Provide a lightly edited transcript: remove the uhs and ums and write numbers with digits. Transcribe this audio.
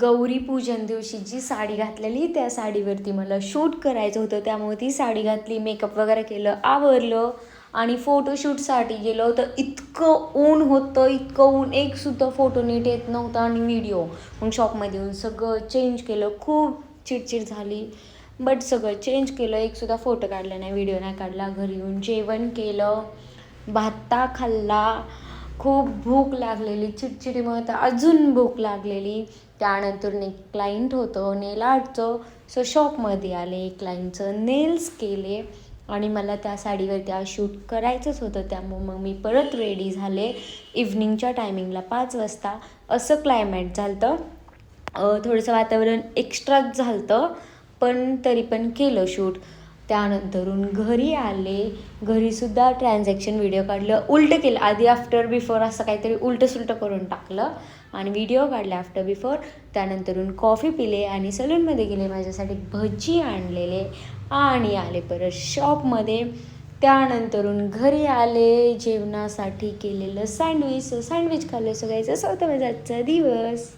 गौरीपूजन दिवशी जी साडी घातलेली त्या साडीवरती मला शूट करायचं होतं, त्यामुळे ती साडी घातली, मेकअप वगैरे केलं, आवरलं आणि फोटोशूटसाठी गेलो. तर इतकं ऊन होतं, इतकं ऊन, एकसुद्धा फोटो नीट येत नव्हता आणि व्हिडिओ. मग शॉपमध्ये येऊन सगळं चेंज केलं, खूप चिडचिड झाली, बट सगळं चेंज केलं, एकसुद्धा फोटो काढला नाही, व्हिडिओ नाही काढला. घरी येऊन जेवण केलं, भाता खाल्ला, खूप भूक लागलेली, चिडचिडीमुळे तर अजून भूक लागलेली. त्यानंतर एक क्लायंट होतं नेल आर्टचं, सो शॉपमध्ये आले, क्लायंटचं नेल्स केले आणि मला त्या साडीवरती आज शूट करायचंच होतं. त्यामुळे मग मी परत रेडी झाले. इव्हनिंगच्या टायमिंगला 5 वाजता असं क्लायमेट झालं होतं, थोडंसं वातावरण एक्स्ट्राच झालं होतं, पण तरी पण केलं शूट. त्यानंतरून घरी आले, घरीसुद्धा ट्रान्झॅक्शन व्हिडिओ काढलं, उलटं केलं, आधी आफ्टर बिफोर असं काहीतरी उलटं करून टाकलं आणि व्हिडिओ काढले आफ्टर बिफोर. त्यानंतरून कॉफी पिले आणि सलूनमध्ये गेले, माझ्यासाठी भजी आणलेले आणि आले परत शॉपमध्ये. त्यानंतरून घरी आले, जेवणासाठी केलेलं सँडविच खाल्लं. सगळ्याचा 7 वाजता दिवस.